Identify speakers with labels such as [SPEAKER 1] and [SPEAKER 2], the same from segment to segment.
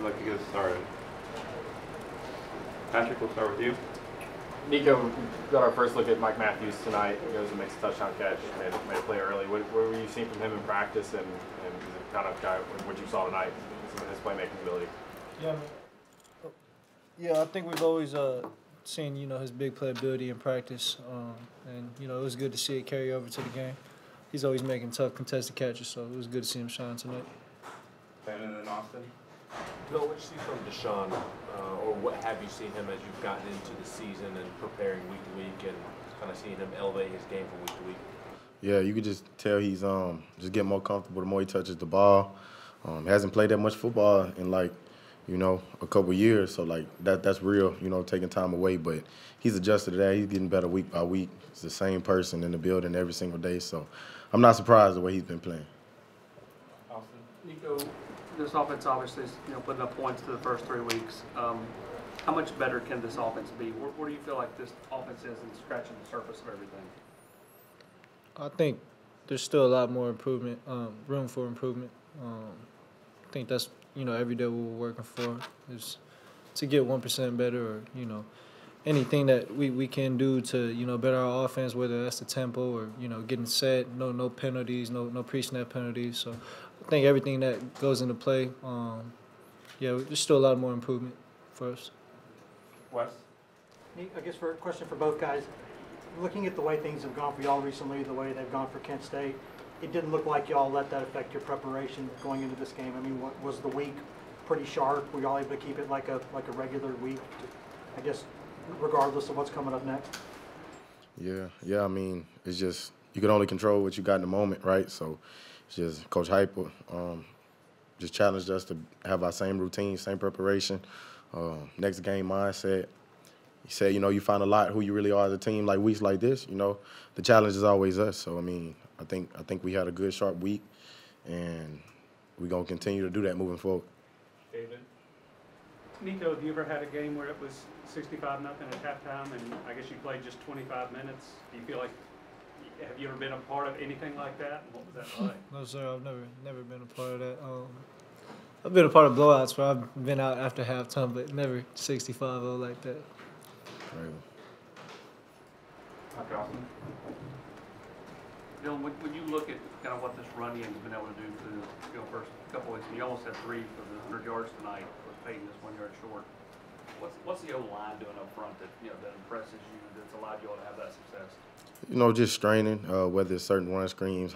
[SPEAKER 1] I'd like to get us started. Patrick, we'll start with you.
[SPEAKER 2] Nico, we got our first look at Mike Matthews tonight. He goes and makes a touchdown catch, made a play early. What were you seeing from him in practice, and is it kind of guy what you saw tonight, some of his playmaking ability?
[SPEAKER 3] Yeah, I think we've always seen his big playability in practice, and it was good to see it carry over to the game. He's always making tough contested catches, so it was good to see him shine tonight.
[SPEAKER 1] Ben and then Austin.
[SPEAKER 4] Bill, what you see from Deshaun, or what have you seen him as you've gotten into the season and preparing week to week and kind of seeing him elevate his game from week to week?
[SPEAKER 5] Yeah, you could just tell he's just getting more comfortable the more he touches the ball. Hasn't played that much football in a couple years, so that's real, taking time away. But he's adjusted to that. He's getting better week by week. He's the same person in the building every single day, so I'm not surprised the way he's been playing.
[SPEAKER 1] Austin.
[SPEAKER 6] Nico, this offense obviously is putting up points to the first 3 weeks. How much better can this offense be? Where do you feel like this offense is in scratching the surface of everything?
[SPEAKER 3] I think there's still a lot more improvement, room for improvement. I think that's every day we're working for is to get 1% better, or anything that we can do to better our offense, whether that's the tempo or getting set, no penalties, no pre-snap penalties. So I think everything that goes into play, there's still a lot more improvement for us.
[SPEAKER 1] Wes.
[SPEAKER 7] I guess for a question for both guys, looking at the way things have gone for y'all recently, the way they've gone for Kent State, it didn't look like y'all let that affect your preparation going into this game. I mean, was the week pretty sharp? Were y'all able to keep it like a regular week, I guess, regardless of what's coming up next?
[SPEAKER 5] Yeah. I mean, it's just you can only control what you got in the moment, right? So it's just Coach Hyper just challenged us to have our same routine, same preparation, next game mindset. He said, you find a lot who you really are as a team like weeks like this. The challenge is always us. So I mean, I think we had a good sharp week, and we're gonna continue to do that moving forward.
[SPEAKER 1] David.
[SPEAKER 6] Nico, have you ever had a game where it was 65-0 at halftime, and I guess you played just 25 minutes? Do you feel like, have you ever been a part of anything like that? And what was that like?
[SPEAKER 3] No, sir, I've never been a part of that. I've been a part of blowouts where I've been out after halftime, but never 65-0 like that.
[SPEAKER 5] Right.
[SPEAKER 1] Dr. Austin.
[SPEAKER 6] Dylan, when you look at kind of what this run game's been able to do for the first couple weeks, and you almost had 3 for the 100 yards tonight, with Peyton just 1 yard short. What's the O-line doing up front that that impresses you, that's allowed you all to have that success?
[SPEAKER 5] Just straining, whether it's certain run screens,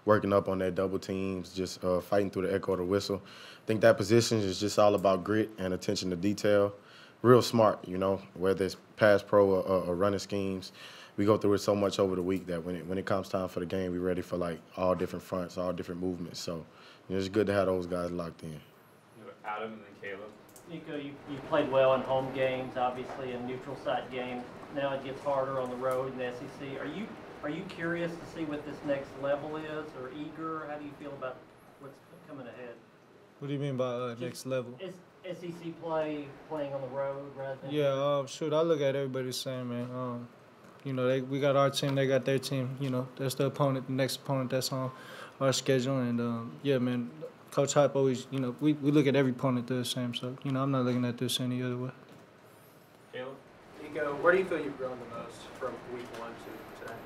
[SPEAKER 5] working up on that double teams, just fighting through the echo of the whistle. I think that position is just all about grit and attention to detail. Real smart, whether it's pass pro or running schemes. We go through it so much over the week that when it comes time for the game, we're ready for all different fronts, all different movements. So it's good to have those guys locked in.
[SPEAKER 1] Adam and then Caleb.
[SPEAKER 8] Nico, you played well in home games, obviously in neutral site games. Now it gets harder on the road in the SEC. Are you curious to see what this next level is, or eager? How do you feel about what's coming ahead?
[SPEAKER 3] What do you mean by next level?
[SPEAKER 8] Is SEC playing on the road rather than?
[SPEAKER 3] Yeah, shoot, I look at everybody the same, man. We got our team, they got their team. That's the opponent, the next opponent that's on our schedule. And, yeah, man, Coach Hype always, we look at every opponent the same. So, I'm not looking at this any other way.
[SPEAKER 1] Caleb.
[SPEAKER 6] Nico, where do you feel you've grown the most from week 1 to today?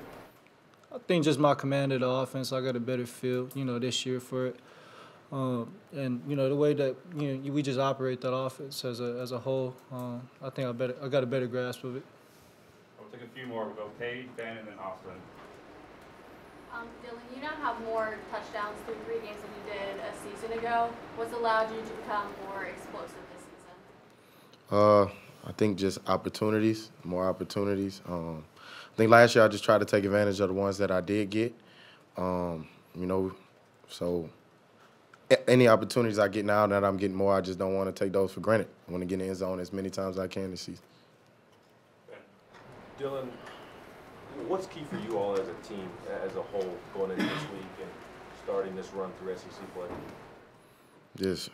[SPEAKER 3] I think just my command of the offense, I got a better feel, this year for it. And the way that we just operate that offense as a whole, I think I got a better grasp of it.
[SPEAKER 1] We'll take a few more. We'll go Paige, Ben, and then Austin.
[SPEAKER 9] Dylan, you now have more touchdowns through 3 games than you did a season ago. What's allowed you to become more explosive this season?
[SPEAKER 5] I think just opportunities, more opportunities. I think last year I just tried to take advantage of the ones that I did get. So any opportunities I get now that I'm getting more, I just don't want to take those for granted. I want to get in the end zone as many times as I can this season.
[SPEAKER 4] Dylan, what's key for you all as a team, as a whole, going into this week and starting this run through SEC play?
[SPEAKER 5] Just,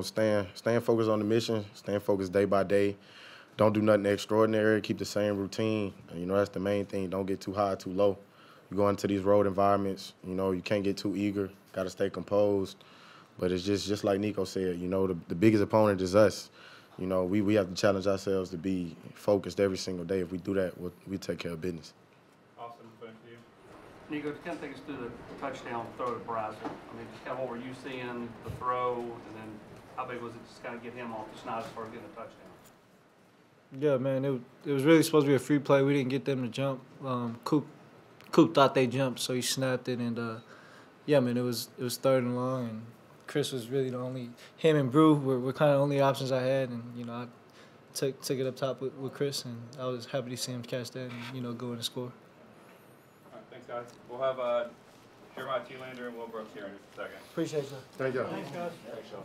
[SPEAKER 5] staying focused on the mission, staying focused day by day. Don't do nothing extraordinary. Keep the same routine. That's the main thing. Don't get too high, too low. You go into these road environments, you can't get too eager. Got to stay composed. But it's just like Nico said, you know, the biggest opponent is us. You know, we have to challenge ourselves to be focused every single day. If we do that, we take care of business.
[SPEAKER 1] Austin, finish for you.
[SPEAKER 6] Nico, just kind of take us through the touchdown throw to Bryson. I mean, just kind of what were you seeing, the throw, and then how big was it just kind of get him off the schneid as far as getting a touchdown?
[SPEAKER 3] Yeah, man, it was really supposed to be a free play. We didn't get them to jump. Coop thought they jumped, so he snapped it, and yeah, man, it was 3rd and long, and Chris was really the only, him and Brew were kind of the only options I had, and you know I took it up top with Chris, and I was happy to see him catch that and you know go in and score.
[SPEAKER 1] All right, thanks, guys. We'll have Jeremiah T. Lander and Will Brooks here in just a second.
[SPEAKER 7] Appreciate you.
[SPEAKER 5] Thank you.
[SPEAKER 7] Thanks, guys.
[SPEAKER 4] Thanks, Sean.